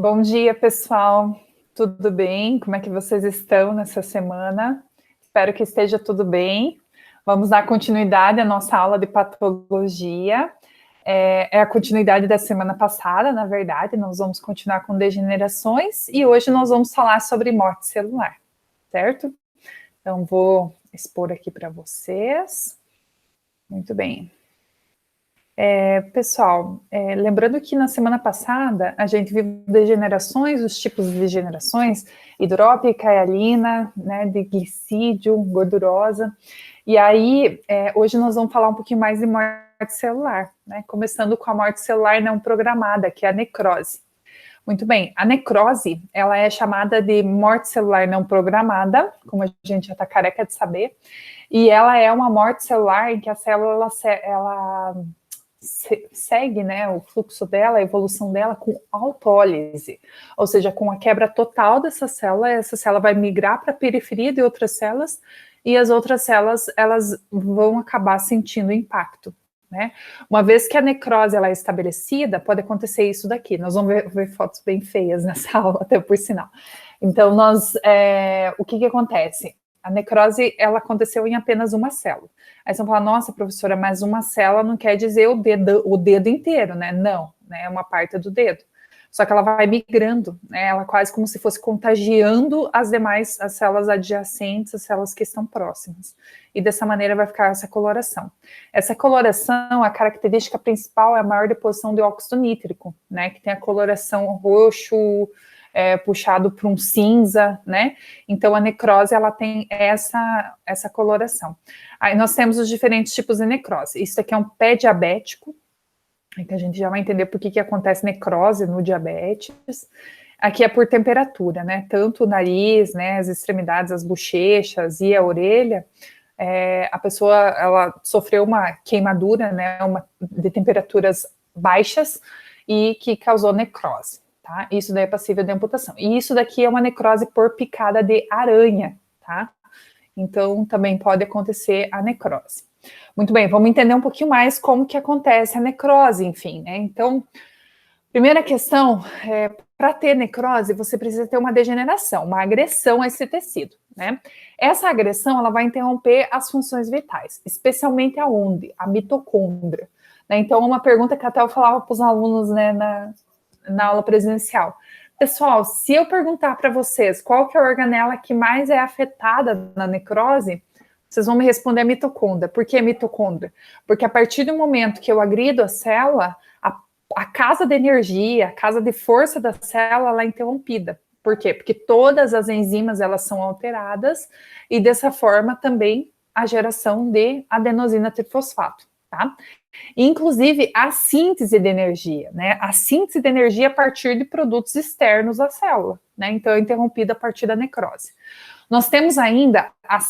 Bom dia, pessoal. Tudo bem? Como é que vocês estão nessa semana? Espero que esteja tudo bem. Vamos dar continuidade à nossa aula de patologia. É a continuidade da semana passada, na verdade. Nós vamos continuar com degenerações e hoje nós vamos falar sobre morte celular, certo? Então, vou expor aqui para vocês. Muito bem. Pessoal, lembrando que na semana passada a gente viu degenerações, os tipos de degenerações, hidrópica, hialina, né, de glicídio, gordurosa, e aí hoje nós vamos falar um pouquinho mais de morte celular, né, começando com a morte celular não programada, que é a necrose. Muito bem, a necrose, ela é chamada de morte celular não programada, como a gente já está careca de saber, e ela é uma morte celular em que a célula, ela segue, né, o fluxo dela, a evolução dela com autólise, ou seja, com a quebra total dessa célula, essa célula vai migrar para a periferia de outras células e as outras células, elas vão acabar sentindo impacto, né? Uma vez que a necrose ela é estabelecida, pode acontecer isso daqui, nós vamos ver fotos bem feias nessa aula, até por sinal. Então, o que acontece? A necrose, ela aconteceu em apenas uma célula. Aí você vai falar, nossa, professora, mas uma célula não quer dizer o dedo inteiro, né? Não, né? É uma parte do dedo. Só que ela vai migrando, né? Ela quase como se fosse contagiando as demais, as células adjacentes, as células que estão próximas. E dessa maneira vai ficar essa coloração. Essa coloração, a característica principal é a maior deposição de óxido nítrico, né? Que tem a coloração roxo, puxado para um cinza, né? Então, a necrose, ela tem essa coloração. Aí nós temos os diferentes tipos de necrose. Isso aqui é um pé diabético, que a gente já vai entender por que acontece necrose no diabetes. Aqui é por temperatura, né? Tanto o nariz, né, as extremidades, as bochechas e a orelha, a pessoa, ela sofreu uma queimadura, né, de temperaturas baixas e que causou necrose. Tá? Isso daí é passível de amputação. E isso daqui é uma necrose por picada de aranha, tá? Então, também pode acontecer a necrose. Muito bem, vamos entender um pouquinho mais como que acontece a necrose, enfim, né? Então, primeira questão, para ter necrose, você precisa ter uma degeneração, uma agressão a esse tecido, né? Essa agressão, ela vai interromper as funções vitais, especialmente aonde? A mitocôndria. Né? Então, uma pergunta que até eu falava para os alunos, né, na aula presencial. Pessoal, se eu perguntar para vocês qual que é a organela que mais é afetada na necrose, vocês vão me responder a mitocôndria. Por que mitocôndria? Porque a partir do momento que eu agrido a célula, a casa de energia, a casa de força da célula, ela é interrompida. Por quê? Porque todas as enzimas, elas são alteradas e dessa forma também a geração de adenosina trifosfato, tá? Inclusive a síntese de energia, né? A síntese de energia a partir de produtos externos à célula, né? Então é interrompida a partir da necrose. Nós temos ainda as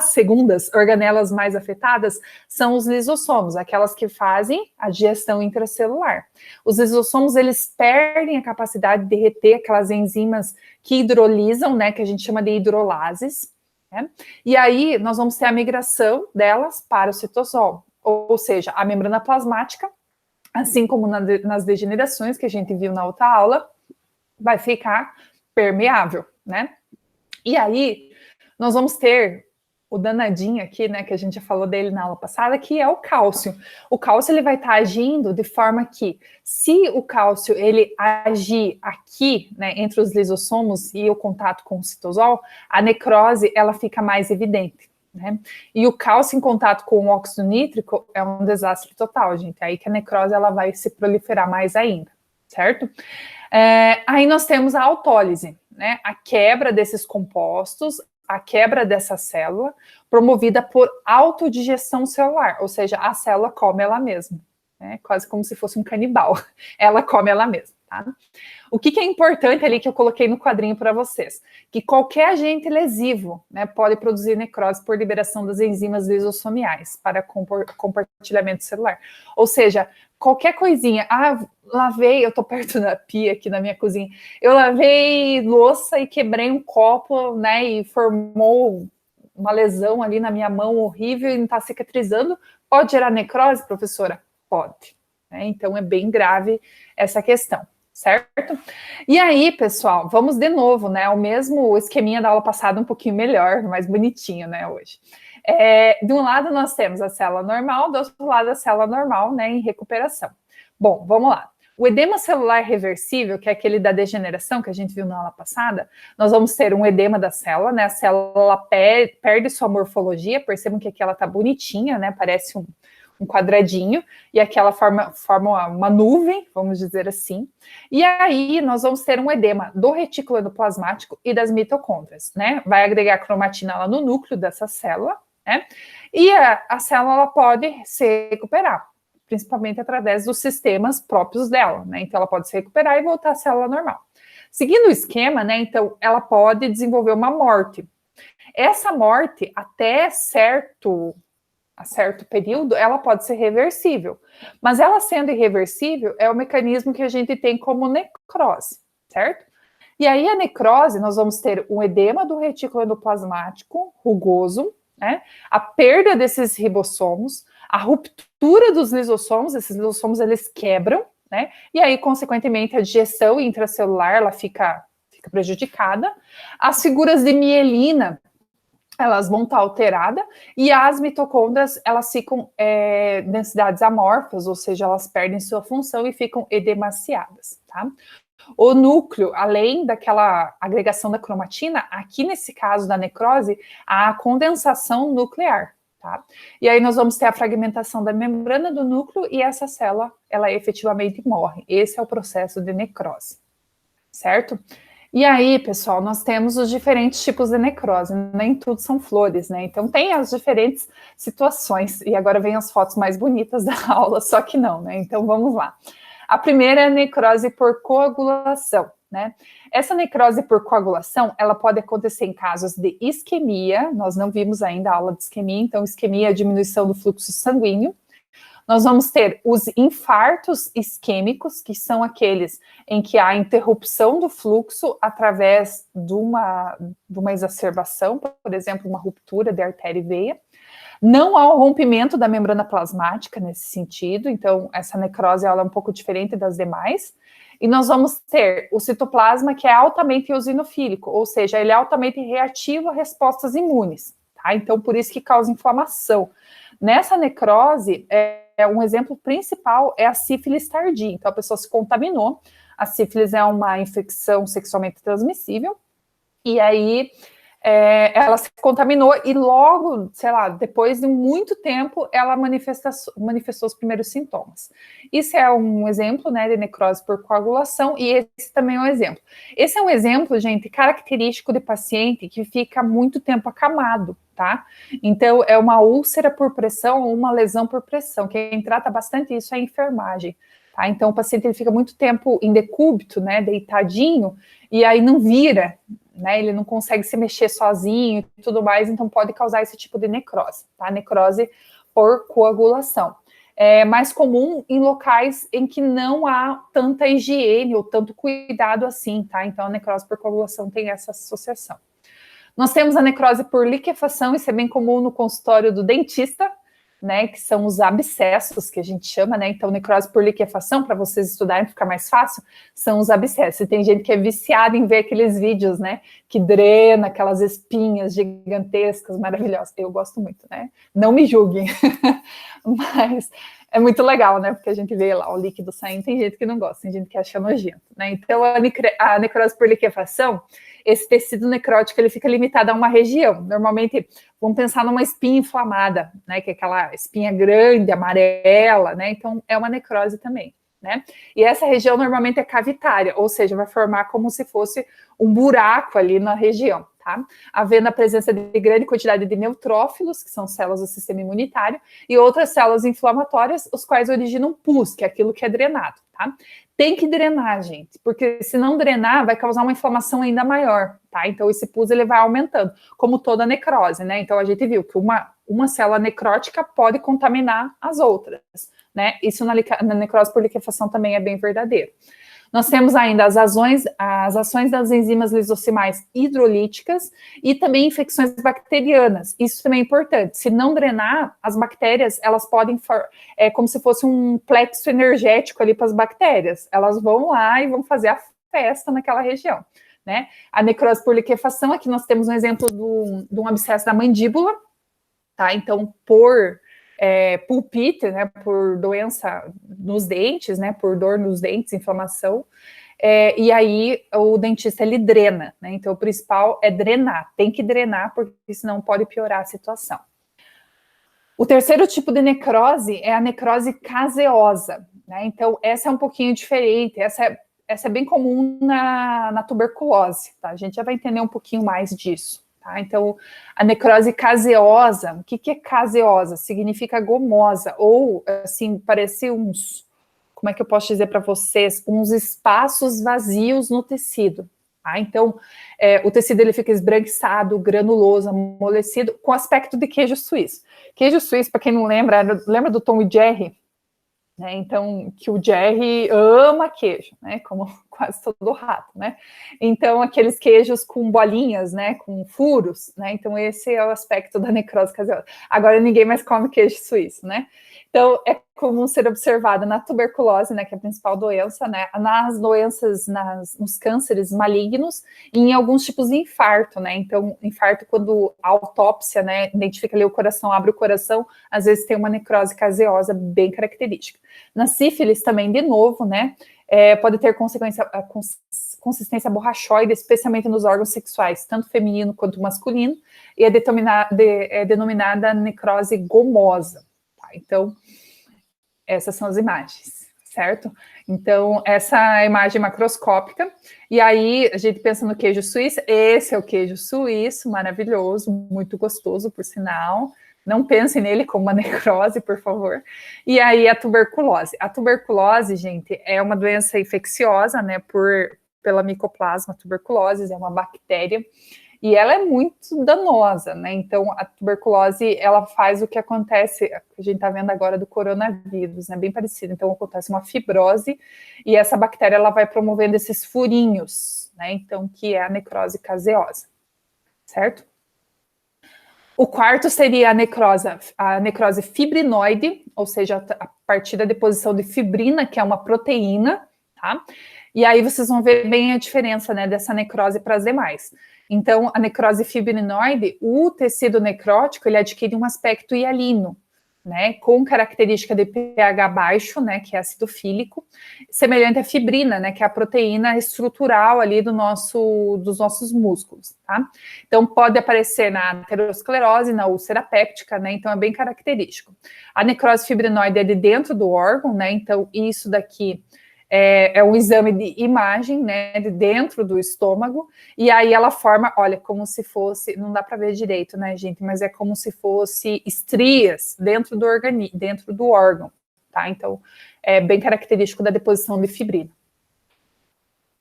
segundas organelas mais afetadas são os lisossomos, aquelas que fazem a digestão intracelular. Os lisossomos, eles perdem a capacidade de reter aquelas enzimas que hidrolisam, né? Que a gente chama de hidrolases, né? E aí nós vamos ter a migração delas para o citosol. Ou seja, a membrana plasmática, assim como nas degenerações que a gente viu na outra aula, vai ficar permeável, né? E aí, nós vamos ter o danadinho aqui, né, que a gente já falou dele na aula passada, que é o cálcio. O cálcio, ele vai estar agindo de forma que, se o cálcio, ele agir aqui, né, entre os lisossomos e o contato com o citosol, a necrose, ela fica mais evidente. Né? E o cálcio em contato com o óxido nítrico é um desastre total, gente. É aí que a necrose ela vai se proliferar mais ainda, certo? Aí nós temos a autólise, né? A quebra desses compostos, a quebra dessa célula, promovida por autodigestão celular, ou seja, a célula come ela mesma, né? Quase como se fosse um canibal. Ela come ela mesma, tá? O que é importante ali que eu coloquei no quadrinho para vocês? Que qualquer agente lesivo, né, pode produzir necrose por liberação das enzimas lisossomiais para compartilhamento celular. Ou seja, qualquer coisinha, lavei, eu tô perto da pia aqui na minha cozinha, eu lavei louça e quebrei um copo, né, e formou uma lesão ali na minha mão horrível e não está cicatrizando, pode gerar necrose, professora? Pode. Né? Então é bem grave essa questão. certo? E aí, pessoal, vamos de novo, né? O mesmo esqueminha da aula passada, um pouquinho melhor, mais bonitinho, né, hoje. De um lado nós temos a célula normal, do outro lado a célula normal, né, em recuperação. Bom, vamos lá. O edema celular reversível, que é aquele da degeneração que a gente viu na aula passada, nós vamos ter um edema da célula, né? A célula perde sua morfologia, percebam que aqui ela tá bonitinha, né? Parece um quadradinho, e aqui ela forma uma nuvem, vamos dizer assim. E aí nós vamos ter um edema do retículo endoplasmático e das mitocôndrias, né? Vai agregar cromatina lá no núcleo dessa célula, né? E a célula ela pode se recuperar, principalmente através dos sistemas próprios dela, né? Então ela pode se recuperar e voltar à célula normal. Seguindo o esquema, né? Então ela pode desenvolver uma morte. Essa morte, até certo período, ela pode ser reversível. Mas ela sendo irreversível, é o mecanismo que a gente tem como necrose, certo? E aí a necrose, nós vamos ter um edema do retículo endoplasmático rugoso, né? A perda desses ribossomos, a ruptura dos lisossomos, esses lisossomos eles quebram, né? E aí, consequentemente, a digestão intracelular ela fica prejudicada. As figuras de mielina elas vão estar alteradas, e as mitocôndrias, elas ficam densidades amorfas, ou seja, elas perdem sua função e ficam edemaciadas, tá? O núcleo, além daquela agregação da cromatina, aqui nesse caso da necrose, há a condensação nuclear, tá? E aí nós vamos ter a fragmentação da membrana do núcleo e essa célula, ela efetivamente morre. Esse é o processo de necrose, certo? E aí, pessoal, nós temos os diferentes tipos de necrose, nem tudo são flores, né? Então tem as diferentes situações, e agora vem as fotos mais bonitas da aula, só que não, né? Então vamos lá. A primeira é a necrose por coagulação, né? Essa necrose por coagulação, ela pode acontecer em casos de isquemia, nós não vimos ainda a aula de isquemia, então isquemia é a diminuição do fluxo sanguíneo. Nós vamos ter os infartos isquêmicos, que são aqueles em que há interrupção do fluxo através de uma exacerbação, por exemplo, uma ruptura de artéria e veia. Não há o rompimento da membrana plasmática nesse sentido, então essa necrose ela é um pouco diferente das demais. E nós vamos ter o citoplasma que é altamente eosinofílico, ou seja, ele é altamente reativo a respostas imunes, tá? Então por isso que causa inflamação. Nessa necrose, um exemplo principal é a sífilis tardia. Então, a pessoa se contaminou. A sífilis é uma infecção sexualmente transmissível. E aí, ela se contaminou e logo, sei lá, depois de muito tempo, ela manifestou os primeiros sintomas. Isso é um exemplo, né, de necrose por coagulação, e esse também é um exemplo. Esse é um exemplo, gente, característico de paciente que fica muito tempo acamado, tá? Então, é uma úlcera por pressão ou uma lesão por pressão. Quem trata bastante isso é a enfermagem, tá? Então, o paciente ele fica muito tempo em decúbito, né, deitadinho, e aí não vira, né, ele não consegue se mexer sozinho e tudo mais, então pode causar esse tipo de necrose, tá? Necrose por coagulação. É mais comum em locais em que não há tanta higiene ou tanto cuidado assim, tá? Então, a necrose por coagulação tem essa associação. Nós temos a necrose por liquefação, isso é bem comum no consultório do dentista, né, que são os abscessos, que a gente chama, né, então necrose por liquefação, para vocês estudarem, ficar mais fácil, são os abscessos, e tem gente que é viciada em ver aqueles vídeos, né, que drena aquelas espinhas gigantescas, maravilhosas, eu gosto muito, né, não me julguem, mas é muito legal, né, porque a gente vê lá o líquido saindo, tem gente que não gosta, tem gente que acha nojento, né, então a necrose por liquefação, esse tecido necrótico, ele fica limitado a uma região. Normalmente, vamos pensar numa espinha inflamada, né, que é aquela espinha grande, amarela, né, então é uma necrose também, né. E essa região normalmente é cavitária, ou seja, vai formar como se fosse um buraco ali na região, tá. Havendo a presença de grande quantidade de neutrófilos, que são células do sistema imunitário, e outras células inflamatórias, os quais originam pus, que é aquilo que é drenado, tá. Tem que drenar, gente, porque se não drenar, vai causar uma inflamação ainda maior, tá? Então, esse pus, ele vai aumentando, como toda necrose, né? Então, a gente viu que uma célula necrótica pode contaminar as outras, né? Isso na necrose por liquefação também é bem verdadeiro. Nós temos ainda as ações das enzimas lisocimais hidrolíticas e também infecções bacterianas. Isso também é importante. Se não drenar, as bactérias, elas podem, como se fosse um plexo energético ali para as bactérias. Elas vão lá e vão fazer a festa naquela região, né? A necrose por liquefação, aqui nós temos um exemplo de um abscesso da mandíbula, tá? Então, por pulpite, né, por doença nos dentes, né, por dor nos dentes, inflamação, e aí o dentista, ele drena, né, então o principal é drenar, tem que drenar, porque senão pode piorar a situação. O terceiro tipo de necrose é a necrose caseosa, né, então essa é um pouquinho diferente, essa é bem comum na tuberculose, tá, a gente já vai entender um pouquinho mais disso. Tá? Então, a necrose caseosa, o que é caseosa? Significa gomosa, ou assim, parece como é que eu posso dizer para vocês? Uns espaços vazios no tecido. Tá? Então, o tecido ele fica esbranquiçado, granuloso, amolecido, com aspecto de queijo suíço. Queijo suíço, para quem não lembra, lembra do Tom e Jerry? Né, então, que o Jerry ama queijo, né, como quase todo rato, né, então aqueles queijos com bolinhas, né, com furos, né, então esse é o aspecto da necrose caseosa. Agora ninguém mais come queijo suíço, né, então é comum ser observada na tuberculose, né, que é a principal doença, né, nas doenças, nos cânceres malignos e em alguns tipos de infarto, né, então infarto quando a autópsia, né, identifica ali o coração, abre o coração, às vezes tem uma necrose caseosa bem característica. Na sífilis também, de novo, né, pode ter consistência borrachoide, especialmente nos órgãos sexuais, tanto feminino quanto masculino, e é denominada necrose gomosa. Tá? Então, essas são as imagens, certo? Então, essa é a imagem macroscópica, e aí a gente pensa no queijo suíço, esse é o queijo suíço, maravilhoso, muito gostoso, por sinal. Não pensem nele como uma necrose, por favor. E aí a tuberculose. A tuberculose, gente, é uma doença infecciosa, né, pela Mycoplasma tuberculosis, é uma bactéria, e ela é muito danosa, né, então a tuberculose, ela faz o que acontece, a gente tá vendo agora do coronavírus, né, bem parecido, então acontece uma fibrose, e essa bactéria, ela vai promovendo esses furinhos, né, então que é a necrose caseosa, certo? O quarto seria a necrose fibrinoide, ou seja, a partir da deposição de fibrina, que é uma proteína, tá? E aí vocês vão ver bem a diferença, né, dessa necrose para as demais. Então, a necrose fibrinoide, o tecido necrótico, ele adquire um aspecto hialino, né, com característica de pH baixo, né, que é ácido fílico, semelhante à fibrina, né, que é a proteína estrutural ali dos nossos músculos, tá? Então, pode aparecer na aterosclerose, na úlcera péptica, né, então é bem característico. A necrose fibrinoide é de dentro do órgão, né, então isso daqui é um exame de imagem, né, de dentro do estômago, e aí ela forma, olha, como se fosse, não dá para ver direito, né, gente, mas é como se fosse estrias dentro do órgão, tá? Então, é bem característico da deposição de fibrina.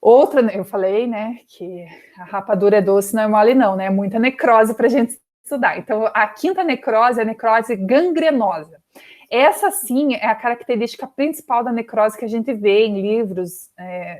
Outra, eu falei, né, que a rapadura é doce, não é mole não, né, é muita necrose para a gente estudar. Então, a quinta necrose é a necrose gangrenosa. Essa, sim, é a característica principal da necrose que a gente vê em livros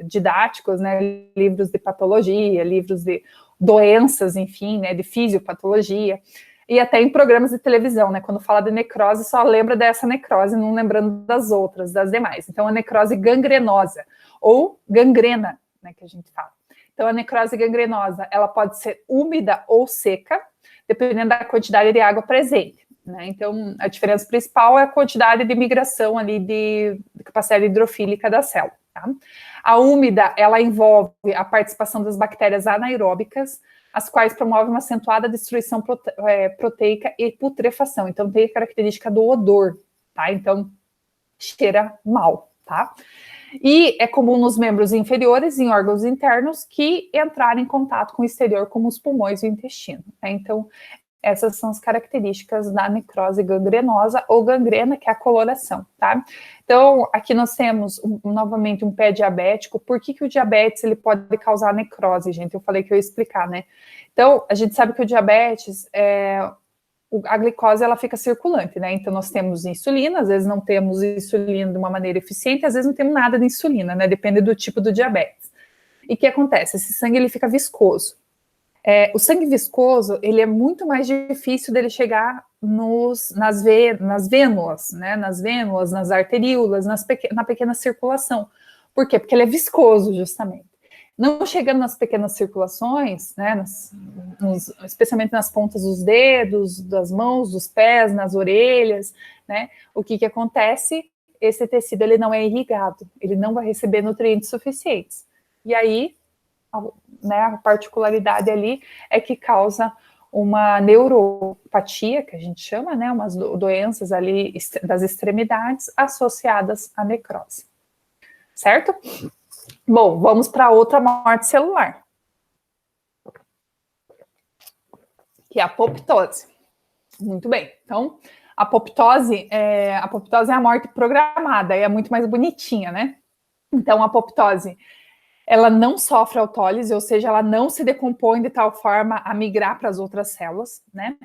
didáticos, né, livros de patologia, livros de doenças, enfim, né, de fisiopatologia, e até em programas de televisão, né, quando fala de necrose, só lembra dessa necrose, não lembrando das outras, das demais. Então, a necrose gangrenosa, ou gangrena, né, que a gente fala. Então, a necrose gangrenosa, ela pode ser úmida ou seca, dependendo da quantidade de água presente. Né? Então, a diferença principal é a quantidade de migração ali de capacidade hidrofílica da célula. Tá? A úmida, ela envolve a participação das bactérias anaeróbicas, as quais promovem uma acentuada destruição proteica e putrefação. Então, tem a característica do odor, tá? Então, cheira mal, tá? E é comum nos membros inferiores, em órgãos internos, que entrarem em contato com o exterior, como os pulmões e o intestino. Né? Então, essas são as características da necrose gangrenosa ou gangrena, que é a coloração, tá? Então, aqui nós temos novamente um pé diabético. Por que o diabetes ele pode causar necrose, gente? Eu falei que eu ia explicar, né? Então, a gente sabe que o diabetes a glicose ela fica circulante, né? Então nós temos insulina, às vezes não temos insulina de uma maneira eficiente, às vezes não temos nada de insulina, né? Depende do tipo do diabetes. E o que acontece? Esse sangue ele fica viscoso. O sangue viscoso, ele é muito mais difícil dele chegar nas vênulas, né? Nas vênulas, nas arteríolas, na pequena circulação. Por quê? Porque ele é viscoso, justamente. Não chegando nas pequenas circulações, né? Especialmente nas pontas dos dedos, das mãos, dos pés, nas orelhas, né? O que acontece? Esse tecido ele não é irrigado, ele não vai receber nutrientes suficientes. E aí, né, a particularidade ali é que causa uma neuropatia, que a gente chama, né, umas doenças ali das extremidades associadas à necrose. Certo? Bom, vamos para outra morte celular, que é a apoptose. Muito bem. Então, a apoptose é a morte programada, é muito mais bonitinha, né? Então, a apoptose ela não sofre autólise, ou seja, ela não se decompõe de tal forma a migrar para as outras células, né?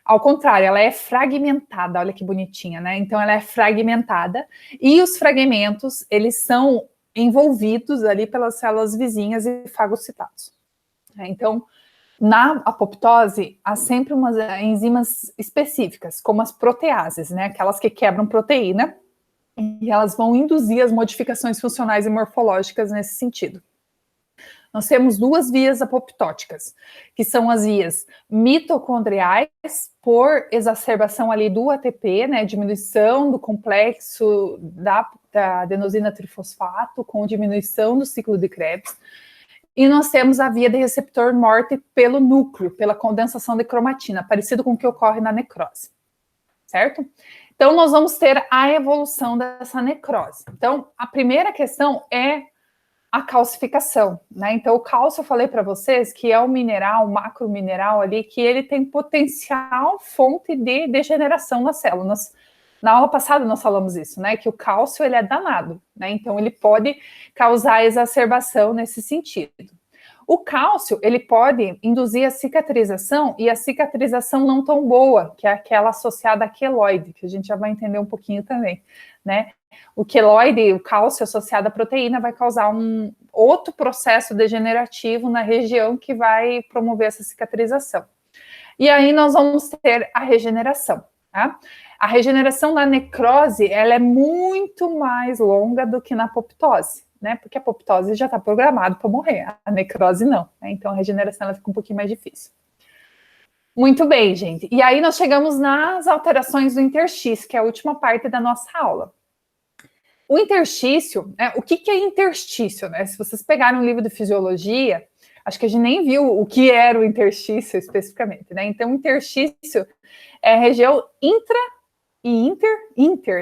Ao contrário, ela é fragmentada, olha que bonitinha, né? Então, ela é fragmentada e os fragmentos, eles são envolvidos ali pelas células vizinhas e fagocitados. Então, na apoptose, há sempre umas enzimas específicas, como as proteases, né? Aquelas que quebram proteína, e elas vão induzir as modificações funcionais e morfológicas nesse sentido. Nós temos duas vias apoptóticas, que são as vias mitocondriais, por exacerbação ali do ATP, né, diminuição do complexo da adenosina trifosfato, com diminuição do ciclo de Krebs, e nós temos a via de receptor morte pelo núcleo, pela condensação de cromatina, parecido com o que ocorre na necrose, certo? Então, nós vamos ter a evolução dessa necrose. Então, a primeira questão é a calcificação, né? Então, o cálcio, eu falei para vocês que é um mineral, um macromineral ali, que ele tem potencial fonte de degeneração nas células. Na aula passada nós falamos isso, né? Que o cálcio, ele é danado, né? Então, ele pode causar exacerbação nesse sentido. O cálcio, ele pode induzir a cicatrização, e a cicatrização não tão boa, que é aquela associada a queloide, que a gente já vai entender um pouquinho também, né? O queloide, o cálcio associado à proteína, vai causar um outro processo degenerativo na região que vai promover essa cicatrização. E aí nós vamos ter a regeneração, tá? A regeneração na necrose, ela é muito mais longa do que na apoptose, né? Porque a apoptose já está programado para morrer, a necrose não, né? Então a regeneração ela fica um pouquinho mais difícil. Muito bem, gente. E aí nós chegamos nas alterações do interstício, que é a última parte da nossa aula. O interstício, né? O que é interstício, né? Se vocês pegarem um livro de fisiologia, acho que a gente nem viu o que era o interstício especificamente, né? Então, o interstício é a região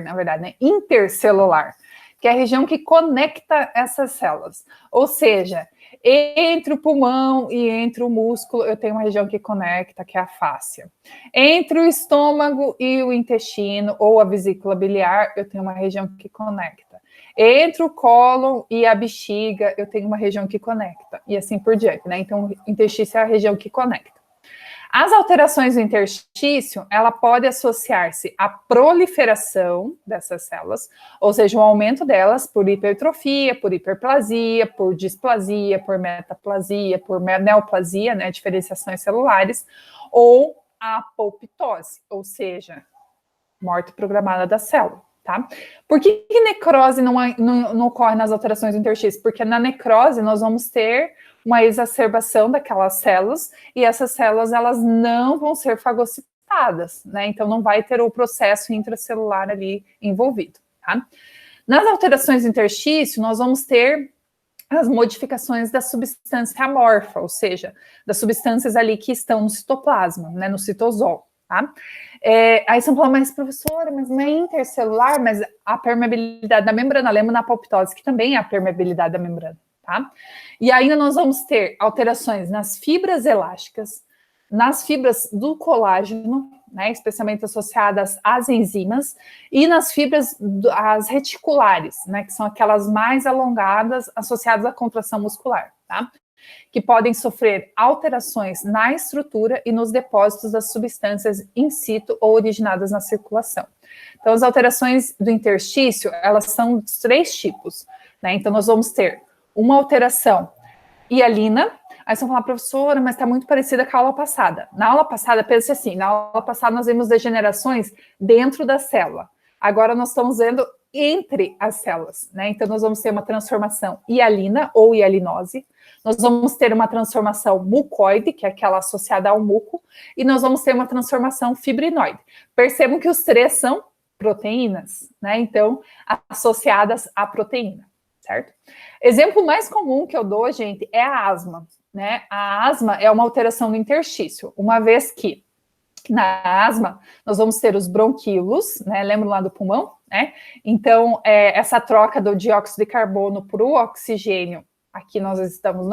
na verdade, né? Intercelular, que é a região que conecta essas células. Ou seja, entre o pulmão e entre o músculo, eu tenho uma região que conecta, que é a fáscia. Entre o estômago e o intestino, ou a vesícula biliar, eu tenho uma região que conecta. Entre o cólon e a bexiga, eu tenho uma região que conecta. E assim por diante, né? Então, o interstício é a região que conecta. As alterações do interstício, ela pode associar-se à proliferação dessas células, ou seja, o aumento delas por hipertrofia, por hiperplasia, por displasia, por metaplasia, por neoplasia, né, diferenciações celulares, ou a apoptose, ou seja, morte programada da célula, tá? Por que necrose não ocorre nas alterações do interstício? Porque na necrose nós vamos ter uma exacerbação daquelas células, e essas células, elas não vão ser fagocitadas, né? Então, não vai ter o processo intracelular ali envolvido, tá? Nas alterações do interstício, nós vamos ter as modificações da substância amorfa, ou seja, das substâncias ali que estão no citoplasma, né, no citosol, tá? Aí você fala, mas professora, mas não é intercelular, mas a permeabilidade da membrana, lembra na apoptose, que também é a permeabilidade da membrana, tá? E ainda nós vamos ter alterações nas fibras elásticas, nas fibras do colágeno, né, especialmente associadas às enzimas, e nas fibras as reticulares, né, que são aquelas mais alongadas associadas à contração muscular, tá? que podem sofrer alterações na estrutura e nos depósitos das substâncias in situ ou originadas na circulação. Então, as alterações do interstício, elas são de 3 tipos, né? Então, nós vamos ter uma alteração hialina. Aí você vai falar, professora, mas está muito parecida com a aula passada. Na aula passada, pense assim, na aula passada nós vimos degenerações dentro da célula. Agora nós estamos vendo entre as células, né? Então nós vamos ter uma transformação hialina ou hialinose, nós vamos ter uma transformação mucoide, que é aquela associada ao muco, e nós vamos ter uma transformação fibrinoide. Percebam que os 3 são proteínas, né? Então, associadas à proteína, certo? Exemplo mais comum que eu dou, gente, é a asma, né? A asma é uma alteração do interstício, uma vez que na asma nós vamos ter os bronquíolos, né? Lembra lá do pulmão, né? Então, essa troca do dióxido de carbono por o oxigênio, aqui nós estamos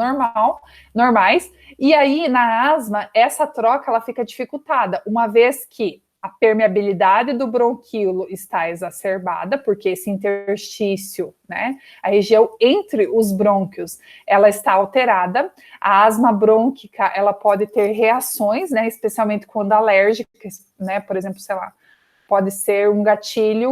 normais, e aí na asma essa troca ela fica dificultada, uma vez que a permeabilidade do bronquíolo está exacerbada, porque esse interstício, né, a região entre os brônquios, ela está alterada. A asma brônquica, ela pode ter reações, né, especialmente quando alérgica, né, por exemplo, sei lá, pode ser um gatilho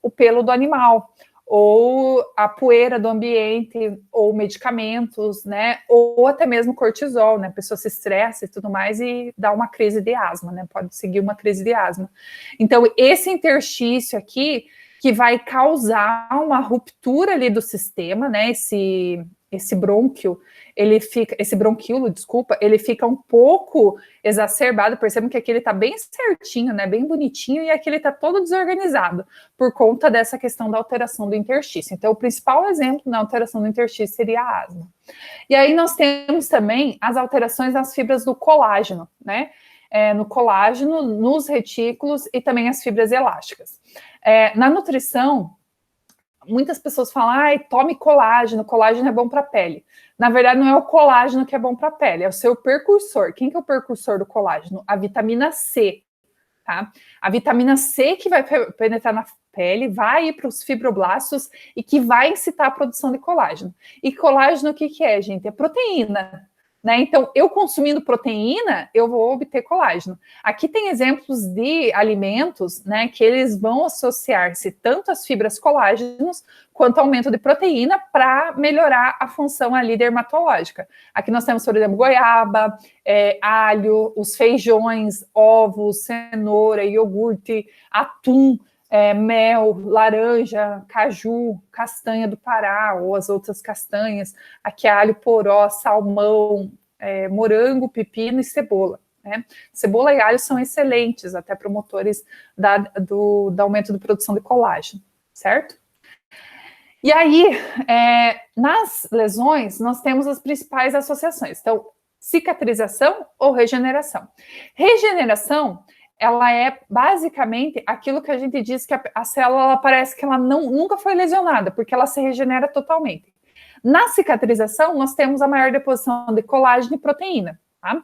o pelo do animal, ou a poeira do ambiente, ou medicamentos, né, ou até mesmo cortisol, né, a pessoa se estressa e tudo mais e dá uma crise de asma, né, pode seguir uma crise de asma. Então, esse interstício aqui, que vai causar uma ruptura ali do sistema, né, esse brônquio, esse bronquíolo, desculpa, ele fica um pouco exacerbado. Percebam que aqui ele tá bem certinho, né, bem bonitinho, e aqui ele tá todo desorganizado por conta dessa questão da alteração do interstício. Então, o principal exemplo na alteração do interstício seria a asma. E aí nós temos também as alterações nas fibras do colágeno, né, no colágeno, nos retículos e também as fibras elásticas. Na nutrição, muitas pessoas falam, ai, tome colágeno é bom para a pele. Na verdade, não é o colágeno que é bom para a pele, é o seu precursor. Quem que é o precursor do colágeno? A vitamina C, tá? A vitamina C que vai penetrar na pele, vai ir para os fibroblastos e que vai incitar a produção de colágeno. E colágeno, o que que é, gente? É proteína. Né? Então, eu consumindo proteína, eu vou obter colágeno. Aqui tem exemplos de alimentos, né, que eles vão associar-se tanto às fibras colágenos quanto ao aumento de proteína para melhorar a função ali dermatológica. Aqui nós temos, por exemplo, goiaba, alho, os feijões, ovos, cenoura, iogurte, atum, mel, laranja, caju, castanha do Pará, ou as outras castanhas, aqui alho poró, salmão, morango, pepino e cebola. Né? Cebola e alho são excelentes, até promotores do aumento da produção de colágeno, certo? E aí, nas lesões, nós temos as principais associações. Então, cicatrização ou regeneração. Regeneração, ela é basicamente aquilo que a gente diz que a célula parece que ela nunca foi lesionada, porque ela se regenera totalmente. Na cicatrização, nós temos a maior deposição de colágeno e proteína. Tá?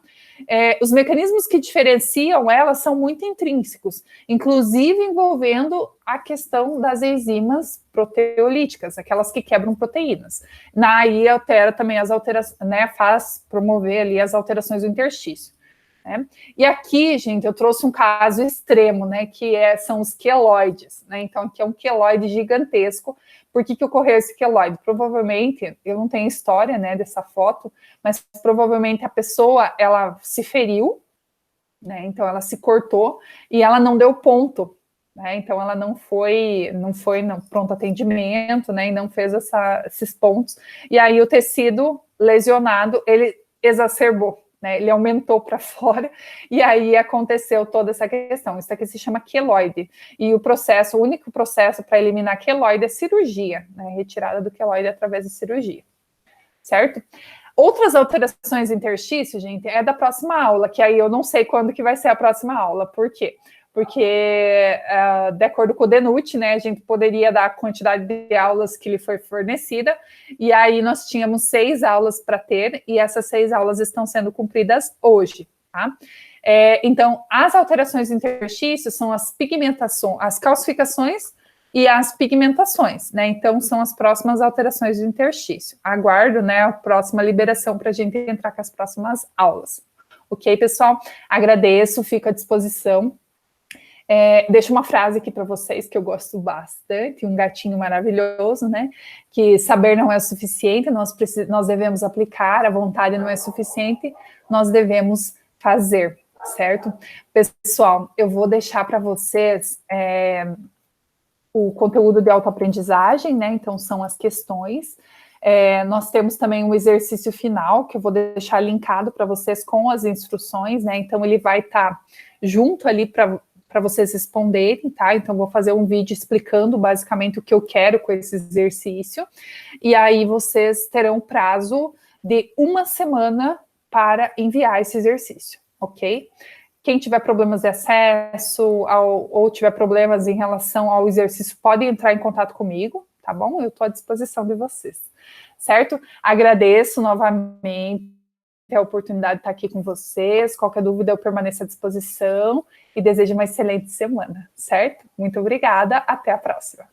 Os mecanismos que diferenciam elas são muito intrínsecos, inclusive envolvendo a questão das enzimas proteolíticas, aquelas que quebram proteínas. Aí altera também as alterações, né, faz promover ali as alterações do interstício. Né? E aqui, gente, eu trouxe um caso extremo, né, que são os queloides, né? Então, aqui é um queloide gigantesco. Por que ocorreu esse queloide? Provavelmente, eu não tenho história, né, dessa foto, mas provavelmente a pessoa, ela se feriu, né, então ela se cortou e ela não deu ponto, né, então ela não foi no pronto atendimento, né, e não fez esses pontos, e aí o tecido lesionado, ele exacerbou, né, ele aumentou para fora, e aí aconteceu toda essa questão. Isso aqui se chama queloide, e o único processo para eliminar queloide é cirurgia, né, retirada do queloide através de cirurgia, certo? Outras alterações interstício, gente, é da próxima aula, que aí eu não sei quando que vai ser a próxima aula. Por quê? Porque, de acordo com o DNUT, né, a gente poderia dar a quantidade de aulas que lhe foi fornecida, e aí nós tínhamos 6 aulas para ter, e essas 6 aulas estão sendo cumpridas hoje, tá? Então, as alterações do interstício são as pigmentações, as calcificações e as pigmentações, né? Então, são as próximas alterações do interstício. Aguardo, né, a próxima liberação para a gente entrar com as próximas aulas. Ok, pessoal? Agradeço, fico à disposição. Deixo uma frase aqui para vocês que eu gosto bastante, um gatinho maravilhoso, né? Que saber não é o suficiente, nós devemos aplicar, a vontade não é suficiente, nós devemos fazer, certo? Pessoal, eu vou deixar para vocês o conteúdo de autoaprendizagem, né? Então, são as questões. Nós temos também um exercício final, que eu vou deixar linkado para vocês com as instruções, né? Então, ele vai estar junto ali para vocês responderem, tá? Então, vou fazer um vídeo explicando basicamente o que eu quero com esse exercício. E aí, vocês terão prazo de 1 semana para enviar esse exercício, ok? Quem tiver problemas de acesso ou tiver problemas em relação ao exercício, pode entrar em contato comigo, tá bom? Eu estou à disposição de vocês, certo? Agradeço novamente a oportunidade de estar aqui com vocês. Qualquer dúvida, eu permaneço à disposição e desejo uma excelente semana, certo? Muito obrigada, até a próxima.